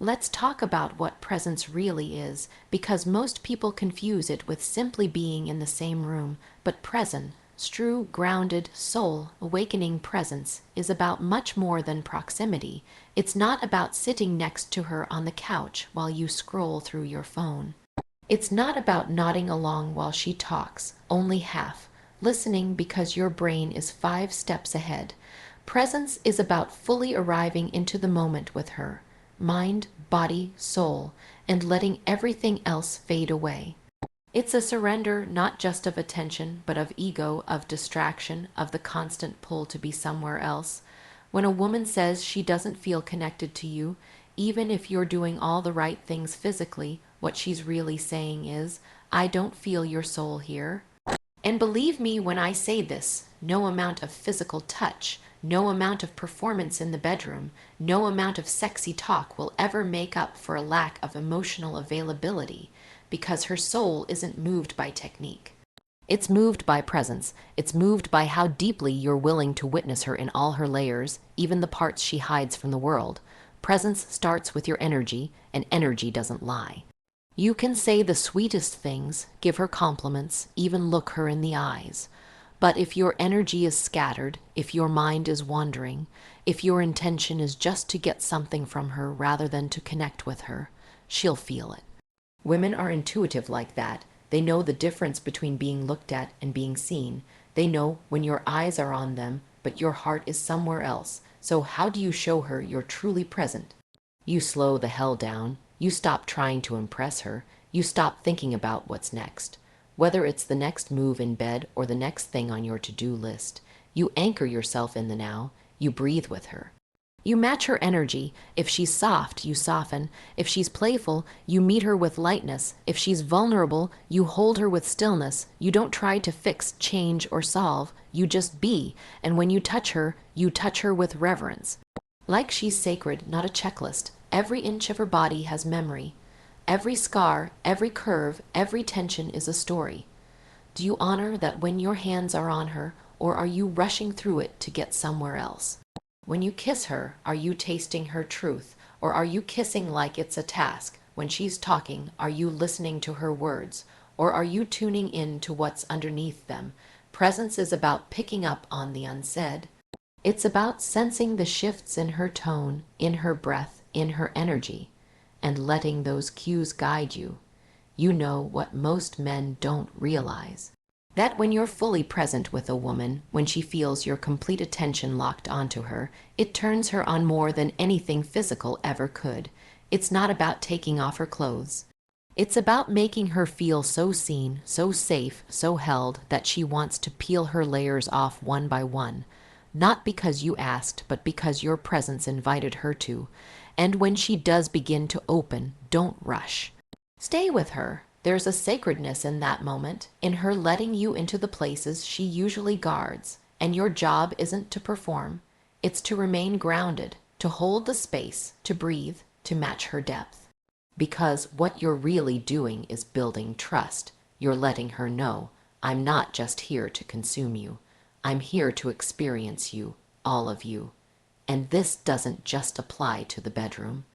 Let's talk about what presence really is, because most people confuse it with simply being in the same room. But present, true, grounded, soul, awakening presence is about much more than proximity. It's not about sitting next to her on the couch while you scroll through your phone. It's not about nodding along while she talks, only half, listening because your brain is 5 steps ahead. Presence is about fully arriving into the moment with her, mind, body, soul, and letting everything else fade away. It's a surrender not just of attention, but of ego, of distraction, of the constant pull to be somewhere else. When a woman says she doesn't feel connected to you, even if you're doing all the right things physically, what she's really saying is, I don't feel your soul here. And believe me when I say this, no amount of physical touch, no amount of performance in the bedroom, no amount of sexy talk will ever make up for a lack of emotional availability, because her soul isn't moved by technique. It's moved by presence. It's moved by how deeply you're willing to witness her in all her layers, even the parts she hides from the world. Presence starts with your energy, and energy doesn't lie. You can say the sweetest things, give her compliments, even look her in the eyes. But if your energy is scattered, if your mind is wandering, if your intention is just to get something from her rather than to connect with her, she'll feel it. Women are intuitive like that. They know the difference between being looked at and being seen. They know when your eyes are on them, but your heart is somewhere else. So how do you show her you're truly present? You slow the hell down. You stop trying to impress her. You stop thinking about what's next. Whether it's the next move in bed or the next thing on your to-do list, you anchor yourself in the now. You breathe with her. You match her energy. If she's soft, you soften. If she's playful, you meet her with lightness. If she's vulnerable, you hold her with stillness. You don't try to fix, change, or solve. You just be. And when you touch her with reverence. Like she's sacred, not a checklist. Every inch of her body has memory. Every scar, every curve, every tension is a story. Do you honor that when your hands are on her, or are you rushing through it to get somewhere else? When you kiss her, are you tasting her truth, or are you kissing like it's a task? When she's talking, are you listening to her words, or are you tuning in to what's underneath them? Presence is about picking up on the unsaid. It's about sensing the shifts in her tone, in her breath, in her energy, and letting those cues guide you. You know what most men don't realize. That when you're fully present with a woman, when she feels your complete attention locked onto her, it turns her on more than anything physical ever could. It's not about taking off her clothes. It's about making her feel so seen, so safe, so held that she wants to peel her layers off one by one. Not because you asked, but because your presence invited her to. And when she does begin to open, don't rush. Stay with her. There's a sacredness in that moment, in her letting you into the places she usually guards. And your job isn't to perform. It's to remain grounded, to hold the space, to breathe, to match her depth. Because what you're really doing is building trust. You're letting her know, I'm not just here to consume you. I'm here to experience you, all of you. And this doesn't just apply to the bedroom.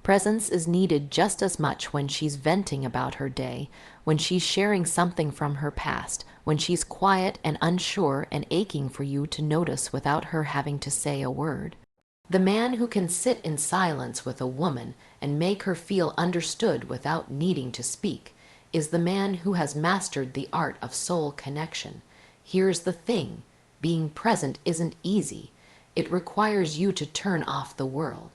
Presence is needed just as much when she's venting about her day, when she's sharing something from her past, when she's quiet and unsure and aching for you to notice without her having to say a word. The man who can sit in silence with a woman and make her feel understood without needing to speak is the man who has mastered the art of soul connection. Here's the thing, being present isn't easy. It requires you to turn off the world.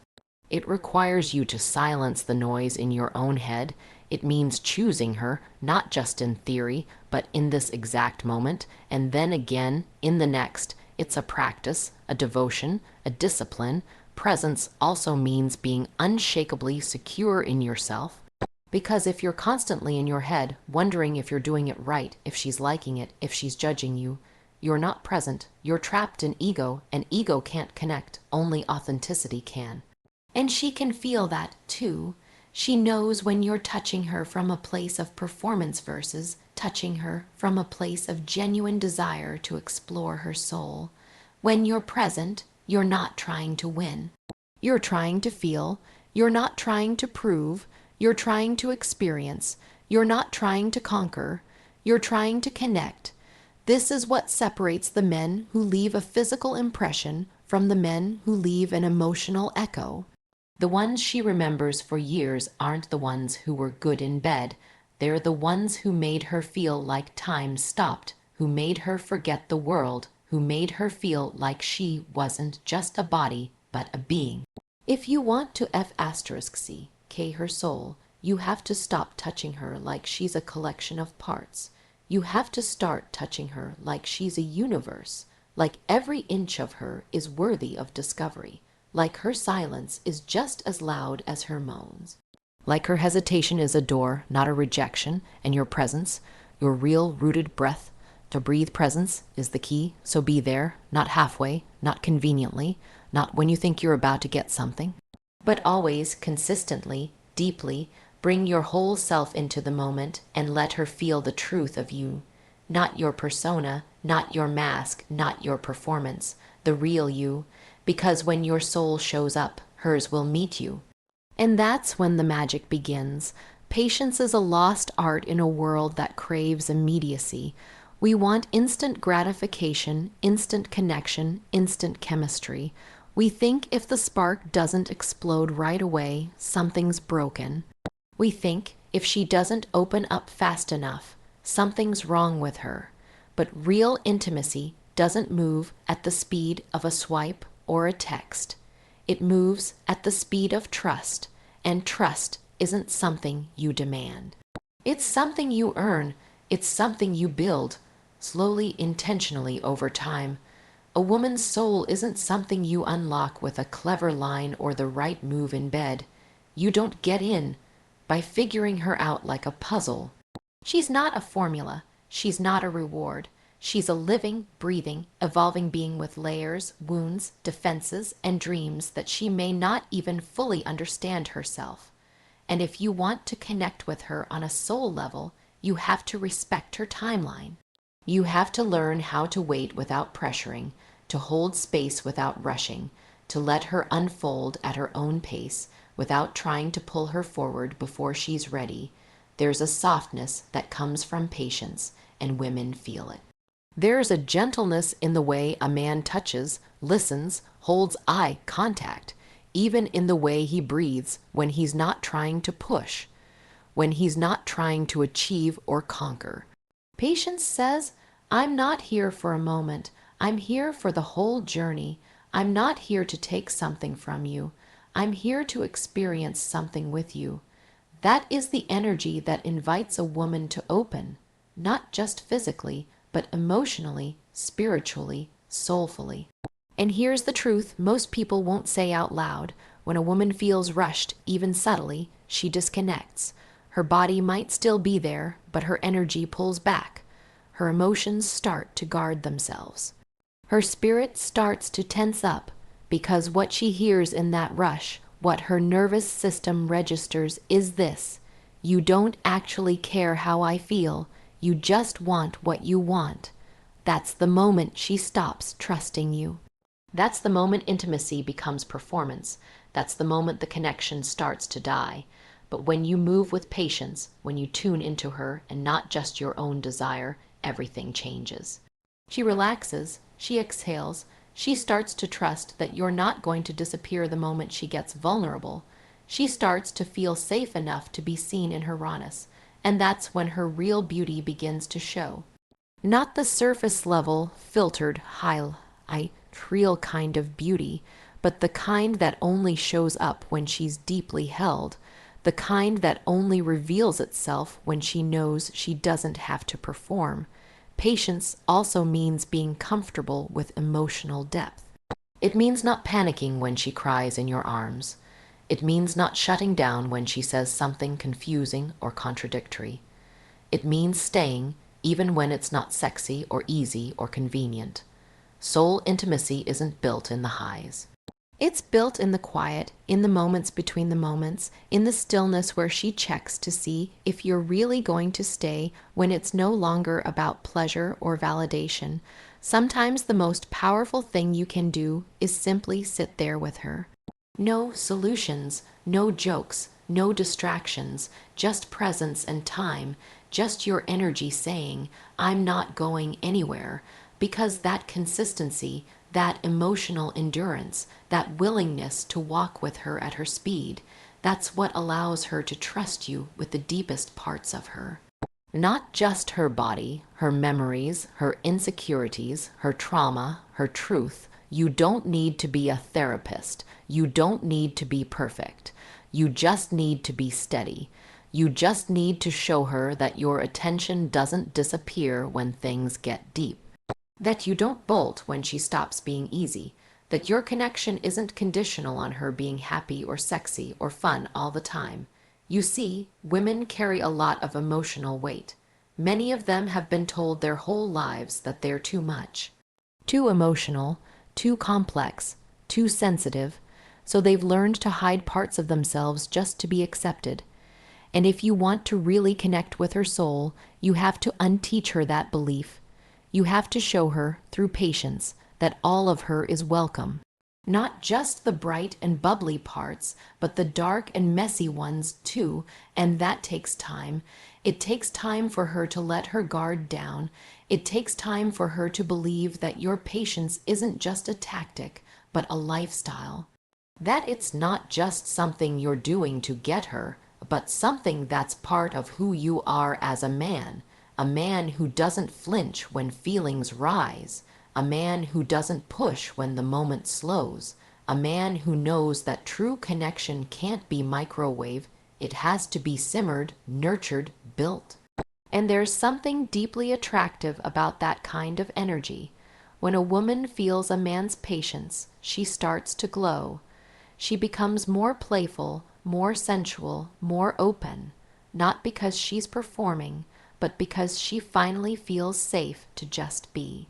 It requires you to silence the noise in your own head. It means choosing her, not just in theory, but in this exact moment, and then again in the next. It's a practice, a devotion, a discipline. Presence also means being unshakably secure in yourself. Because if you're constantly in your head, wondering if you're doing it right, if she's liking it, if she's judging you, you're not present. You're trapped in ego, and ego can't connect. Only authenticity can. And she can feel that, too. She knows when you're touching her from a place of performance versus touching her from a place of genuine desire to explore her soul. When you're present, you're not trying to win. You're trying to feel. You're not trying to prove, you're trying to experience. You're not trying to conquer, you're trying to connect. This is what separates the men who leave a physical impression from the men who leave an emotional echo. The ones she remembers for years aren't the ones who were good in bed. They're the ones who made her feel like time stopped, who made her forget the world, who made her feel like she wasn't just a body, but a being. If you want to K her soul, you have to stop touching her like she's a collection of parts. You have to start touching her like she's a universe, like every inch of her is worthy of discovery, like her silence is just as loud as her moans. Like her hesitation is a door, not a rejection, and your presence, your real rooted breath, to breathe presence is the key, so be there, not halfway, not conveniently, not when you think you're about to get something, but always, consistently, deeply. Bring your whole self into the moment and let her feel the truth of you. Not your persona, not your mask, not your performance, the real you. Because when your soul shows up, hers will meet you. And that's when the magic begins. Patience is a lost art in a world that craves immediacy. We want instant gratification, instant connection, instant chemistry. We think if the spark doesn't explode right away, something's broken. We think if she doesn't open up fast enough, something's wrong with her. But real intimacy doesn't move at the speed of a swipe or a text. It moves at the speed of trust, and trust isn't something you demand. It's something you earn. It's something you build, slowly, intentionally over time. A woman's soul isn't something you unlock with a clever line or the right move in bed. You don't get in by figuring her out like a puzzle. She's not a formula. She's not a reward. She's a living, breathing, evolving being with layers, wounds, defenses, and dreams that she may not even fully understand herself. And if you want to connect with her on a soul level, you have to respect her timeline. You have to learn how to wait without pressuring, to hold space without rushing, to let her unfold at her own pace without trying to pull her forward before she's ready. There's a softness that comes from patience, and women feel it. There's a gentleness in the way a man touches, listens, holds eye contact, even in the way he breathes when he's not trying to push, when he's not trying to achieve or conquer. Patience says, I'm not here for a moment. I'm here for the whole journey. I'm not here to take something from you. I'm here to experience something with you. That is the energy that invites a woman to open, not just physically, but emotionally, spiritually, soulfully. And here's the truth most people won't say out loud. When a woman feels rushed, even subtly, she disconnects. Her body might still be there, but her energy pulls back. Her emotions start to guard themselves. Her spirit starts to tense up, because what she hears in that rush, what her nervous system registers is this: you don't actually care how I feel, you just want what you want. That's the moment she stops trusting you. That's the moment intimacy becomes performance. That's the moment the connection starts to die. But when you move with patience, when you tune into her and not just your own desire, everything changes. She relaxes, she exhales, she starts to trust that you're not going to disappear the moment she gets vulnerable. She starts to feel safe enough to be seen in her rawness, and that's when her real beauty begins to show. Not the surface level, filtered, real kind of beauty, but the kind that only shows up when she's deeply held, the kind that only reveals itself when she knows she doesn't have to perform. Patience also means being comfortable with emotional depth. It means not panicking when she cries in your arms. It means not shutting down when she says something confusing or contradictory. It means staying even when it's not sexy or easy or convenient. Soul intimacy isn't built in the highs. It's built in the quiet, in the moments between the moments, in the stillness where she checks to see if you're really going to stay when it's no longer about pleasure or validation. Sometimes the most powerful thing you can do is simply sit there with her. No solutions, No jokes, no distractions, just presence and time, just your energy saying, I'm not going anywhere, because that consistency, that emotional endurance, that willingness to walk with her at her speed, that's what allows her to trust you with the deepest parts of her. Not just her body, her memories, her insecurities, her trauma, her truth. You don't need to be a therapist. You don't need to be perfect. You just need to be steady. You just need to show her that your attention doesn't disappear when things get deep. That you don't bolt when she stops being easy. That your connection isn't conditional on her being happy or sexy or fun all the time. You see, women carry a lot of emotional weight. Many of them have been told their whole lives that they're too much. Too emotional, too complex, too sensitive, so they've learned to hide parts of themselves just to be accepted. And if you want to really connect with her soul, you have to unteach her that belief. You have to show her, through patience, that all of her is welcome. Not just the bright and bubbly parts, but the dark and messy ones too, and that takes time. It takes time for her to let her guard down. It takes time for her to believe that your patience isn't just a tactic, but a lifestyle. That it's not just something you're doing to get her, but something that's part of who you are as a man who doesn't flinch when feelings rise, a man who doesn't push when the moment slows, a man who knows that true connection can't be microwave, it has to be simmered, nurtured, built. And there's something deeply attractive about that kind of energy. When a woman feels a man's patience, she starts to glow. She becomes more playful, more sensual, more open, not because she's performing, but because she finally feels safe to just be.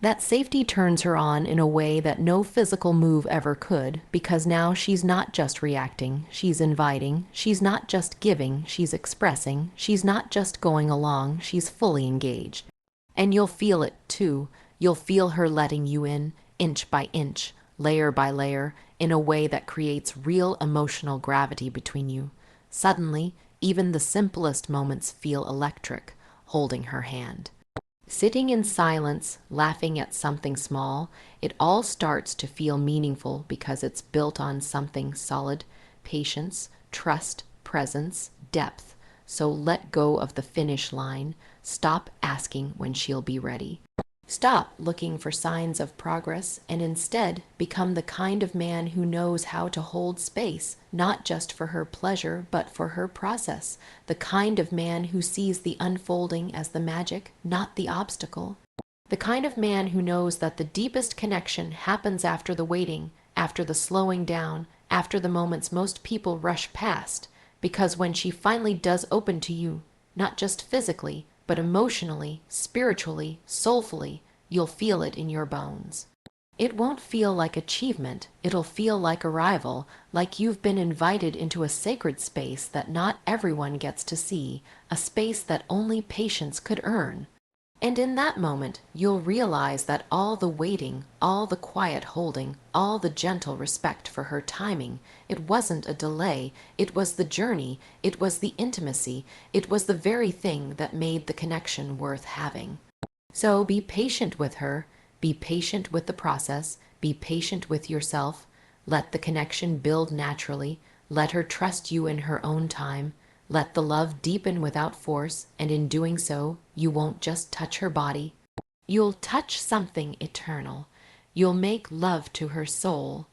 That safety turns her on in a way that no physical move ever could, because now she's not just reacting, she's inviting, she's not just giving, she's expressing, she's not just going along, she's fully engaged. And you'll feel it too. You'll feel her letting you in, inch by inch, layer by layer, in a way that creates real emotional gravity between you. Suddenly, even the simplest moments feel electric, holding her hand. Sitting in silence, laughing at something small, it all starts to feel meaningful because it's built on something solid, patience, trust, presence, depth. So let go of the finish line. Stop asking when she'll be ready. Stop looking for signs of progress and instead become the kind of man who knows how to hold space, not just for her pleasure, but for her process. The kind of man who sees the unfolding as the magic, not the obstacle. The kind of man who knows that the deepest connection happens after the waiting, after the slowing down, after the moments most people rush past. Because when she finally does open to you, not just physically, but emotionally, spiritually, soulfully, you'll feel it in your bones. It won't feel like achievement, it'll feel like arrival, like you've been invited into a sacred space that not everyone gets to see, a space that only patience could earn. And in that moment, you'll realize that all the waiting, all the quiet holding, all the gentle respect for her timing, it wasn't a delay, it was the journey, it was the intimacy, it was the very thing that made the connection worth having. So be patient with her, be patient with the process, be patient with yourself, let the connection build naturally, let her trust you in her own time. Let the love deepen without force, and in doing so, you won't just touch her body. You'll touch something eternal. You'll make love to her soul.